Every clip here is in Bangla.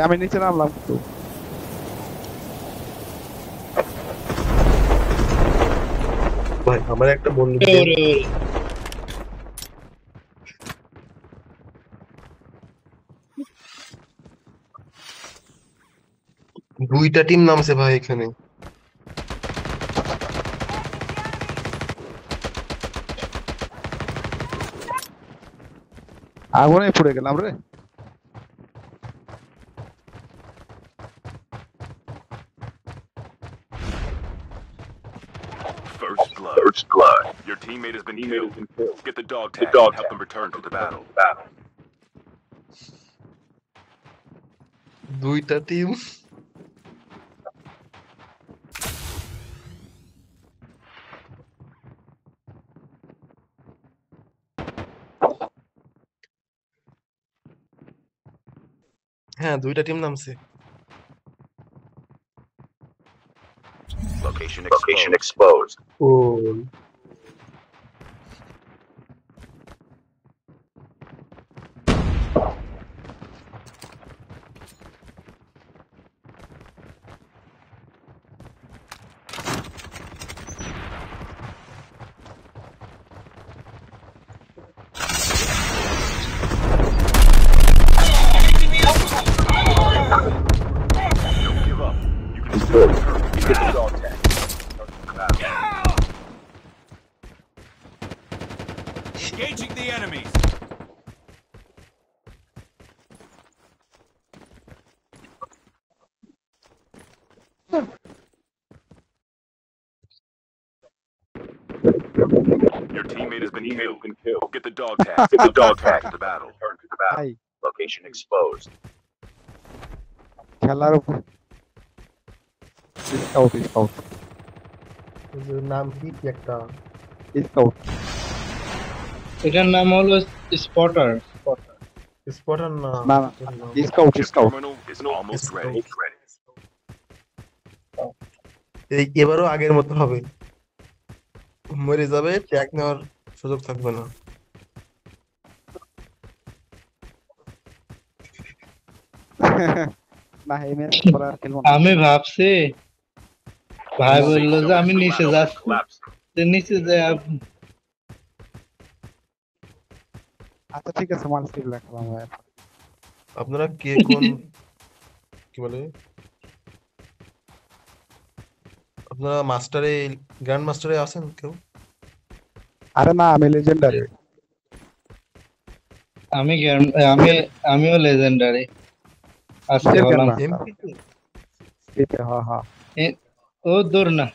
আমি নিচে নামলাম তো। ভাই আমার একটা বন্ধু ওরে ওরে ওরে। দুইটা টিম নামছে ভাই এখানে। আগুনে পড়ে গেলাম রে। First blood. First blood. Your teammate has been killed. Get the dog tag and help them return to the battle. দুইটা টিম। হ্যাঁ দুইটা টিম নামছে। Location exposed. O Don't give up. You can still return. Get the dog tag. Engaging the enemies. Your teammate has been killed. Get the dog tag. Get the dog tag to the battle. Return to the battle. ভাই Location exposed. খেলার উপর স্কাউট স্কাউট ওদের নাম কি কি একটা স্কাউট। এটার নাম হলো স্পটার। স্পটার না না না scout Chip scout. terminal is almost ready. এই এবারও আগের মতো হবে, মরে যাবে, ট্যাগ নেওয়ার সুযোগ থাকবে না। না এই ম্যাচ পরে আর খেলবো না। আমি ভাবছি ভাই Safe বললো যে zone আমি is নিচে collapsing. যাচ্ছি, তো নিচে যাই আচ্ছা ঠিক আছে মাল স্টিল রাখলাম ভাই। আপনারা কে কোন কি বলে, আপনারা মাস্টারে, গ্র্যান্ড মাস্টারে আছেন কেউ? আরে না আমি লেজেন্ডারি। আমিও লেজেন্ডারি আজকে হলাম। এমপি হ্যাঁ হ্যাঁ। ও দূর না,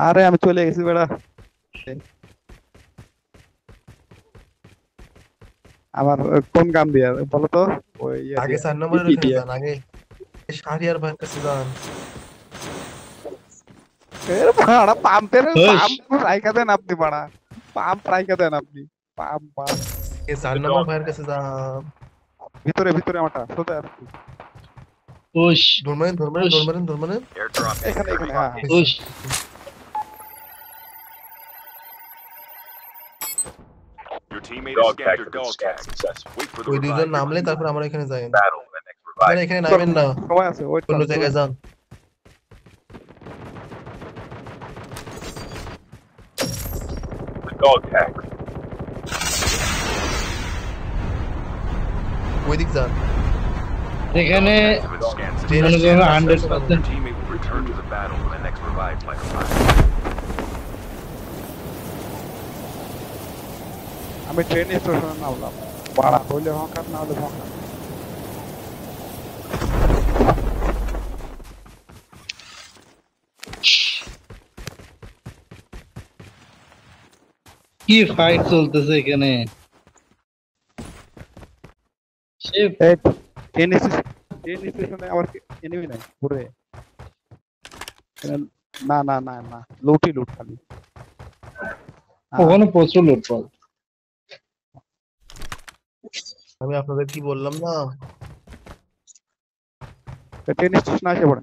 আরে আমি চলে গেছি বেড়া। আমার কোন গান দিয়া বলো তো? ওই আগে 4 নম্বরের ওখানে যান, আগে শাহরিয়ার ভাইয়ের কাছে যান। এর ভাড়া পাম্পের ওই। পাম্প রাইখা দেন আপনি ভাড়া, পাম্প রাইখা দেন আপনি, পাম্প পাম্প এই 4 নম্বর ভাইয়ের কাছে যান। ভিতরে ভিতরে আমারটা সোজা আসছি। Push Dharmen Dharmen Push. Dharmen Dharmen Airdrop is এখানে এখানে coming. হ্যাঁ push. Your teammate has scanned your dog tag. Wait for the ওই দুইজন revive. নামলে তারপর আমরা এখানে যাই। Battle the next আপনারা revive. এখানে নামেন না, সবাই আছে ওয়েট অন্য জায়গায় যান। The dog tag. ওই দিক যান। এখানে Has been scanned. মনে করো Your 100% teammate will return to the battle when the next revive flight arrives. আমি ট্রেন স্টেশনে নামলাম, ভাড়া হইলে হকার না হলে হকার। কি ফাইট চলতেছে এখানে। সে এই ট্রেন স্টেশনে আবার এনিমি নাই ঘুরে। না না না না লুটই লুট খালি। ওখানে প্রচুর লুটপাট। আমি আপনাদের কি বললাম না, ট্রেন স্টেশনে আসে পড়ে।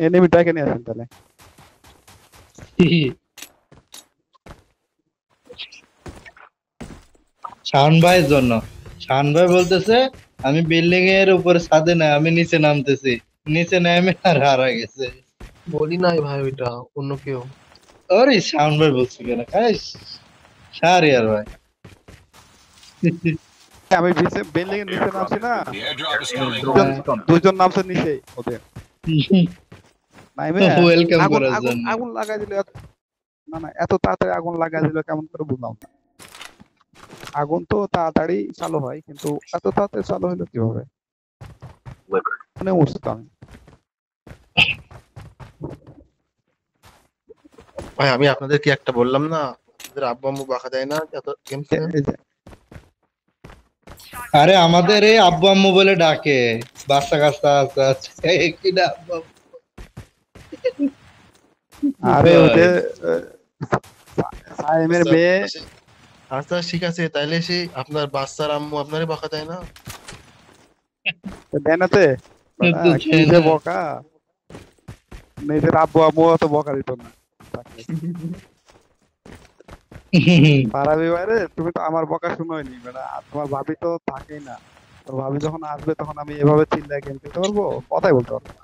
এনিমিটাকে নিয়ে আসেন তাহলে। শাওন ভাইয়ের জন্য। শাওন ভাই বলতেছে আমি বিল্ডিং এর উপরে ছাদে না, আমি নিচে নামতেছি, নিচে নেমে আর হারা গেছে। বলি নাই ভাই, ওইটা অন্য কেউ। আরে শাওন ভাই বলছি কেন খাইস সারি আর ভাই। আমি বিল্ডিং এর নিচে নামছি না, The airdrop is coming. দুইজন নামছে নিচে ওদের নাইমে ওয়েলকাম আগুন করার আগুন জন্য। আগুন লাগাই দিল না না, এত তাড়াতাড়ি আগুন লাগাই দিল কেমন করে বুঝলাম না। আগুন তো তাড়াতাড়ি চালু হয় কিন্তু এত তাড়াতাড়ি চালু হলো কিভাবে? মানে উঠছি তো আমি। ভাই আমি আপনাদের কি একটা বললাম না, আপনাদের আব্বু আম্মু বকা দেয় না এত গেম খেলে? এই যে, আরে আমাদের এই আব্বু আম্মু বলে ডাকে, বাচ্চা কাচ্চা আছে কি না আব্বু আম্মু। আরে ওই যে সাইমের মেয়ে আচ্ছা ঠিক আছে, তাইলে সে আপনার বাচ্চার আম্মু আপনারই বকা দেয় না? দেনাতে কিন্তু কি যে বকা, নিজের আব্বু আম্মু অত বকা দিত না। পারাবি বাইরে তুমি তো আমার বকা শুনোইনি বেটা, আর তোমার ভাবি তো থাকেই না। তোর ভাবি যখন আসবে তখন আমি এভাবে চিল্লায় গেম খেলতে পারবো? কথাই বলতে পারবো না।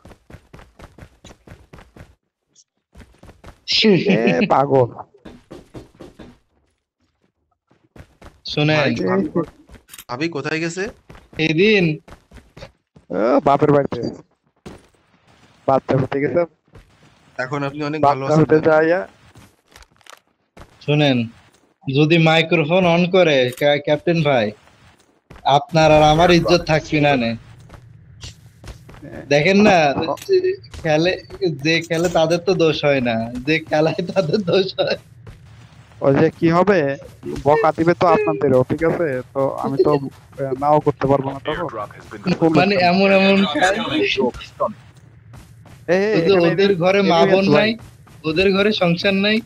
এ পাগল। শুনেন ভাবি কোথায় গেছে? এদিন বাপের বাড়িতে বাচ্চা হতে গেছে, এখন আপনি অনেক ভালো বাচ্চা আছেন। হতে যাইয়া শুনেন, যদি মাইক্রোফোন অন করে ক্যাপ্টেন ভাই, আপনার আর আমার ইজ্জত থাকবে না নে। দেখেন না, খেলে যে খেলে তাদের তো দোষ হয় না, যে খেলায় তাদের দোষ হয়। ওই যে কি হবে, বকা দিবে তো আপনাদেরও, ঠিক আছে? তো আমি তো নাও করতে পারবো না তখন। Airdrop has been মানে এমন এমন খায়, এই যে ওদের ঘরে মা বোন নাই, ওদের ঘরে সংসার নাই।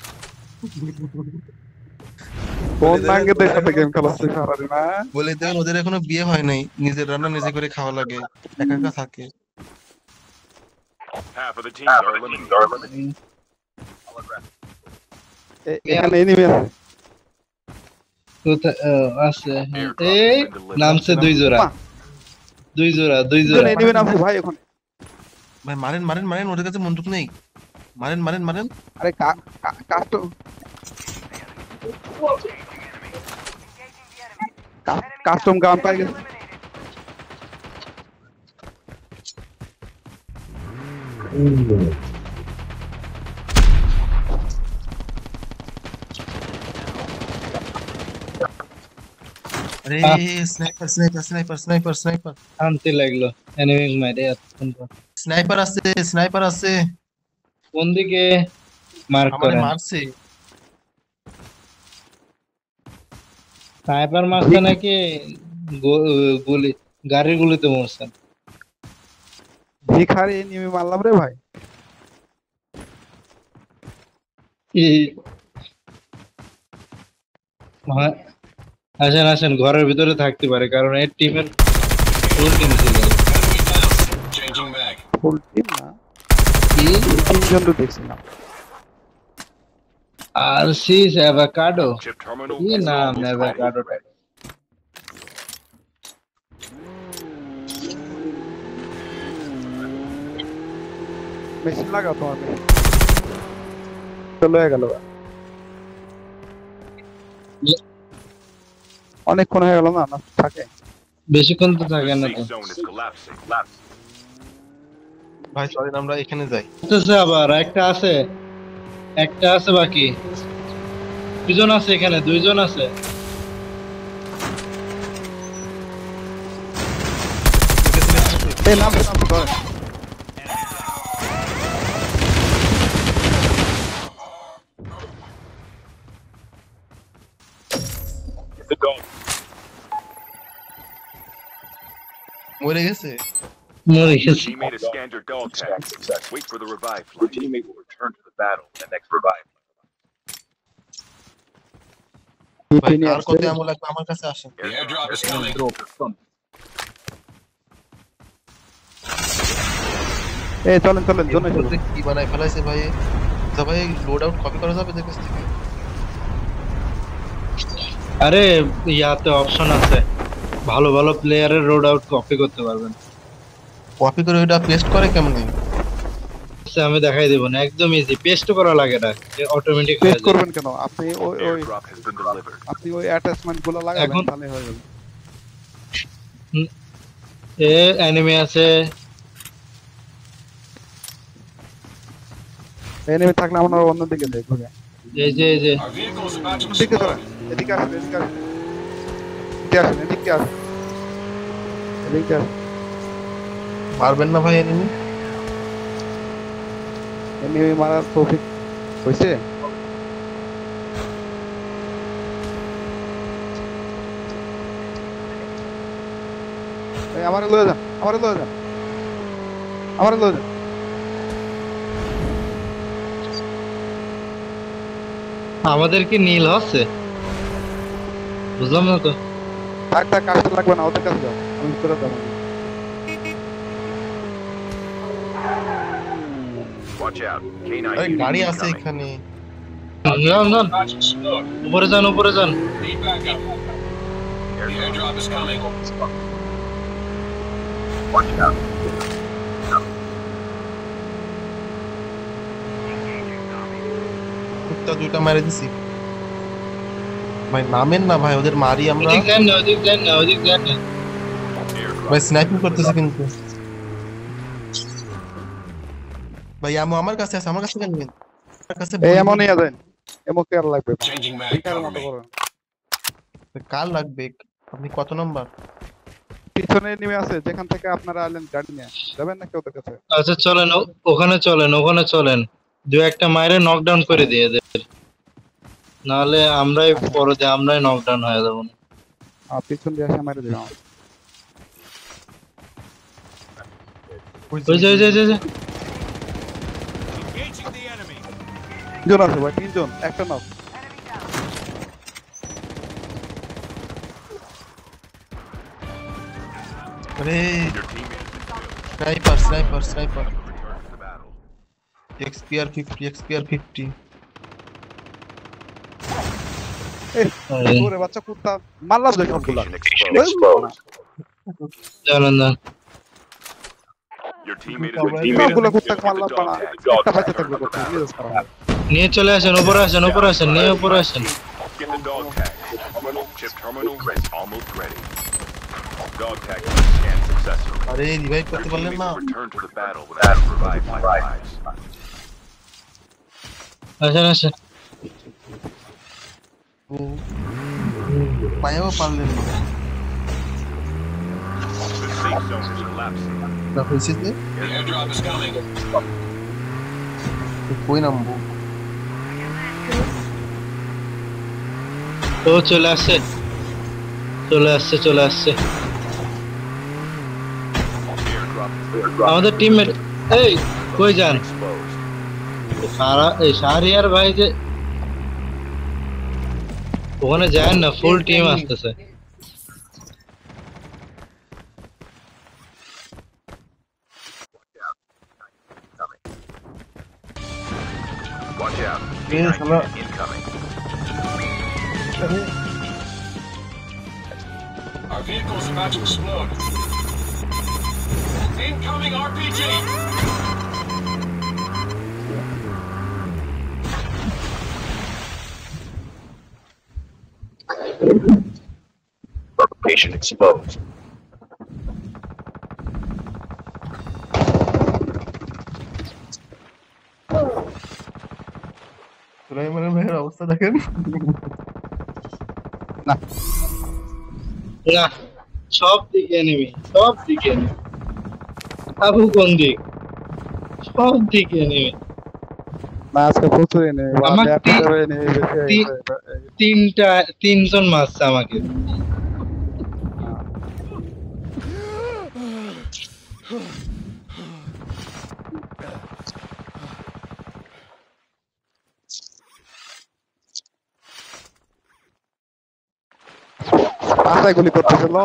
কোন নাঙ্গেদের সাথে গেম খেলাচ্ছে সারাদিন? বলে দেন ওদের এখনো বিয়ে হয় নাই, নিজের রান্না নিজে করে খাওয়া লাগে, একা একা থাকে। half of the teams are eliminated. এখানে এনিমি আছে। কোথায় আছে? Airdrop এই has been delivered. নামছে দুই জোড়া, দুই জোড়া, দুই জোড়া। এনিমি নামছে ভাই ওখানে। ভাই মারেন মারেন মারেন, ওদের কাছে বন্দুক নেই, মারেন মারেন মারেন। আরে কাস্টম গান পাই গেছে। আরে sniper sniper sniper sniper sniper শান্তি লাগলো এনিমি মাইরে এতক্ষণ পর। স্নাইপার আছে, স্নাইপার আছে। কোন দিকে মার্ক আমারে করে? মারছে। স্নাইপার মারছে নাকি গুলি, গাড়ির গুলিতে মরছেন? ভিখারি এনিমি মারলাম রে ভাই। হ্যাঁ, আসেন আসেন, ঘরের ভিতরে থাকতে পারে কারণ এর টিমের ফুল টিম ছিল। Changing mag. ফুল টিম না, কি তিনজন তো দেখছিলাম। আর সি অ্যাভোকাডো, Chip terminal কি is নাম almost ready. অ্যাভোকাডো? মেশিন লাগাও তোমার মেশিন। চলে গেল, অনেকক্ষণ হয়ে গেল না? না থাকে বেশিক্ষণ তো থাকে The না safe তো। zone is collapsing. ভাই চলেন আমরা এখানে যাই। আসতেছে আবার একটা আছে, একটা আছে বাকি। দুজন আছে এখানে, দুইজন আছে। এই নাম ধরে The dog. মরে গেছে। মরে গেছে। Teammate has scanned your dog tag. Wait for the revive. Your teammate will return to the battle in the next revive. ভাই আর কত আমল লাগবে আমার কাছে আসেন। The airdrop is coming. এই চলেন চলেন জোনে চলেন। বলতে কি বানাই ফেলাইছে ভাই। আচ্ছা ভাই লোড আউট কপি করা যাবে এদের কাছ থেকে? আরে ইয়াতে অপশন আছে, ভালো ভালো প্লেয়ারের রোড আউট কপি করতে পারবেন। কপি করে ওইটা পেস্ট করে কেমনে? আচ্ছা, আমি দেখাই দেবো না, একদম ইজি, পেস্ট করা লাগে না, অটোমেটিক হয়ে পেস্ট যায়। করবেন কেন? আপনি ওই ওই Airdrop has been delivered. আপনি ওই অ্যাটাচমেন্ট গুলো লাগাবেন, এখন তাহলে হয়ে যাবে। এ এনিমি আছে, এনিমি থাকলে আমরা অন্যদিকে যাই ঘুরে। এই যে Our vehicle's about to এদিকে চলেন, explode. এদিকে আসেন, এদিকে আসেন, এদিকে আসেন, এদিকে আসেন। পারবেন না ভাই এনিমি? এনিমি মারার তৌফিক হইছে? এই আমারে লয়ে যান, আমারে লয়ে যান, আমারে লয়ে যান। আমাদের কি নীল হচ্ছে? বুঝলাম না তো। থাক থাক, আসতে লাগবে না, ওদের কাছে যাও, আমি করে দেবো। Watch out. K9 আরে unit গাড়ি আছে incoming. এখানে। যান যান, About to explode. উপরে যান, উপরে যান। Need backup. The airdrop is coming. Watch out. কুত্তা দুইটা মেরে দিছি। ভাই নামেন না ভাই, ওদের মারি আমরা। ওদিক যান না, ওদিক যান না, ওদিক যান না। Airdrop. ভাই স্নাইপিং করতেছে কিন্তু। ভাই আমো আমার কাছে আছে, আমার কাছে কেন নেবেন? আমার কাছে এই এমনই আছেন, এমন কে আর লাগবে? Changing mag. ভিখারির Cover মতো me. করেন। কার লাগবে? আপনি কত নাম্বার? পিছনে নেমে আছে, যেখান থেকে আপনারা আলেন গাড়ি নিয়ে যাবেন নাকি ওদের কাছে? আচ্ছা চলেন, ওখানে চলেন, ওখানে চলেন, দু একটা মাইরে নকডাউন করে দিয়ে এদের, নাহলে আমরাই পরে দিয়ে আমরাই নকডাউন হয়ে যাবো। পিছন দিয়ে এসে মারি দিলাম। ওই যে ওই যে, ওই যে। তিনজন আছে ভাই, তিনজন, একটা নক। আরে Your teammate has been killed. Sniper sniper sniper. Return to the battle. এক্সপিআর 50 এক্সপিআর 50। ওরে বাচ্চা কুত্তা, মারলাম দেখুন গুলা। Location exposed. জানেন না, Your teammate Your has been teammate সবগুলো killed. কুত্তা Get the মারলাম, dog পানা tag. একটা বাইতে থাকবে করতে, নিজের খারাপ। নিয়ে চলে আসেন, উপরে আসেন, উপরে আসেন, নিয়ে উপরে আসেন। Get the dog tag. Chip terminal is almost ready. Dog tag scan successful. আরে রিভাইভ Your করতে পারলেন teammate না? will return to the battle when I provide my lives. আসেন আসেন। পায়েও পারলেন না। The safe zone is collapsing. না হয়েছে যে The airdrop is coming. কই নামবো? ও চলে আসছে, চলে আসছে, চলে আসছে Airdrop আমাদের টিমমেট। এই কই যান? exposed. এই শাহরিয়ার ভাই যে ওখানে যায় না, ফুল টিম আসতেছে। Watch out. এই শালা Incoming. Our vehicle's about to explode. Incoming RPG. Location exposed. সুলাইমানের ভাইয়ের অবস্থা দেখেন। না, সব দিকে নেমে, সব দিকে নেমে। আবু কোন দিক? সব দিকে নেমে। না আজকে প্রচুর এনে আমার তিনজন মারছে আমাকে। পাশায় গুলি করতেছিল।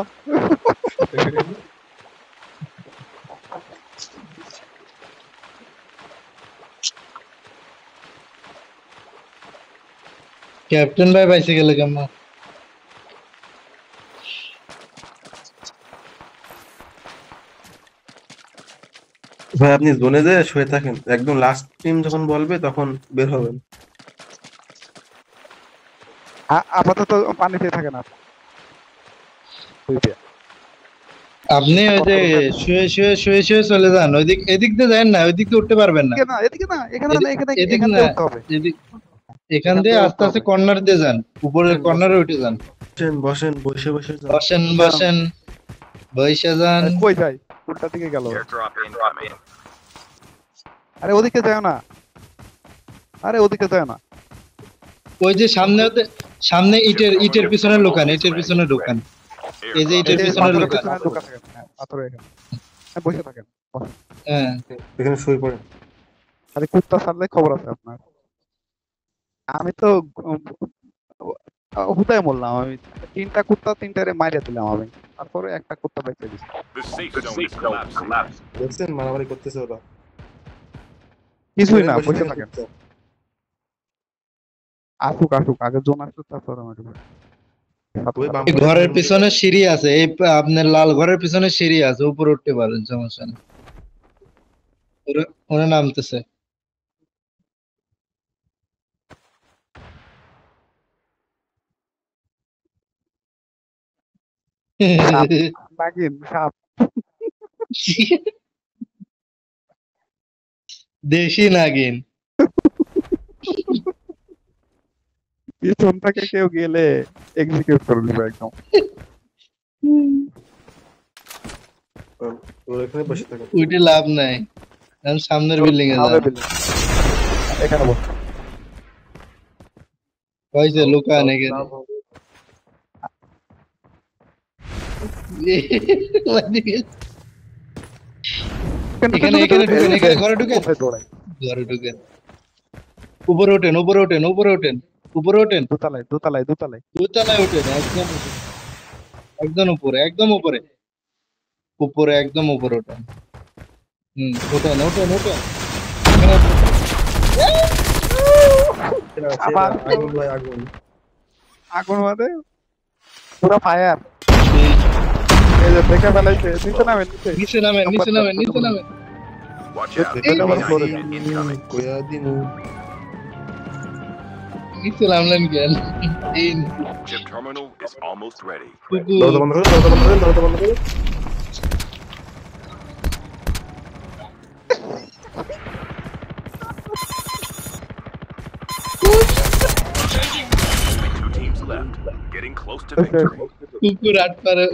ক্যাপ্টেন ভাই বাইসে গেলে কেমন? ভাই আপনি জোনে যে শুয়ে থাকেন, একদম লাস্ট টিম যখন বলবে তখন বের হবেন। আপাতত পানিতে থাকে না। আপনি ওই যে শুয়ে শুয়ে শুয়ে শুয়ে চলে যান, এদিক দিয়ে যান না, ওই দিক দিয়ে উঠতে পারবেন না। এদিকে না, এখানে না, এখানে এদিক এখান না, দিয়ে উঠতে হবে। এখান দিয়ে আস্তে আস্তে কর্নার দিয়ে যান, উপরের কর্নারে উঠে যান। বসেন বসেন, বসে বসে যান। বসেন বসেন, বইসা যান। কই যাই? উল্টা দিকে গেল। Airdrop incoming. আরে ওদিকে যায় না, আরে ওদিকে যায় না। ওই যে সামনে ইটের পিছনে লুকান, ইটের পিছনে ঢুকান। এই যে ইটের পিছনে পাথরের লুকান। পিছনে লুকা থাকেন। হ্যাঁ, পাথরের এখানে। হ্যাঁ, বসে থাকেন। বসেন। হ্যাঁ, এখানে শুয়ে পড়েন। আরে কুত্তা ছাড়লে খবর আছে আপনার। আমি তো হুদায় বললাম, আমি 3টা কুত্তা 3টারে মাইরে দিলাম আমি, তারপরে একটা কুত্তা বেঁচে দিছি। The safe zone is collapsing. দেখছেন মারামারি করতেছে ওরা। কিছুই না, বসে বসে থাকেন থাকেন। চুপচাপ। আসুক আসুক, আগে জোন আসুক, তারপর আমি ঢুকবো। ওই বাম এই ঘরের পিছনে সিঁড়ি আছে, এই আপনার লাল ঘরের পিছনে সিঁড়ি আছে, উপরে উঠতে পারেন, সমস্যা নেই। ওরা নামতেছে। নাগিন সাপ। দেশি নাগিন। পিছন থেকে কেউ গেলে এক্সিকিউট করে দিবে একদম। ওরা এখানে বসে থাকেন। উঠে লাভ নাই, এখন সামনের বিল্ডিং এ সামনে যান। building। এখানে বস। হয়েছে লুকান এখানে। এখানে ঢুকেন, এখানে ঘরে ঢুকেন, দৌড়াই। ঘরে ঢুকেন। উপরে ওঠেন, উপরে ওঠেন, উপরে ওঠেন, উপরে ওঠেন, দোতলায় দোতলায় দোতলায়। দোতলায় ওঠেন, একদম উপরে, একদম উপরে, একদম উপরে, উপরে একদম উপরে ওঠেন। ওঠেন ওঠেন ওঠেন। এখানে আবার আগুন ভাই আগুন। আগুন মানে পুরো ফায়ার। এই যে দেখে ফেলাইছে, নিচে নামেন, নিচে। নিচে নামেন, নিচে নামেন, নিচে নামেন। Watch out. Hey, Enemy hey, hey. unit incoming. কইয়া দিমু। নিচে নামলেন কেন? Chip terminal is almost ready. কুকুর। দরজা বন্ধ করো, দরজা বন্ধ করো, দরজা বন্ধ করো। Two teams left. Getting close to victory. কুকুর আটপারে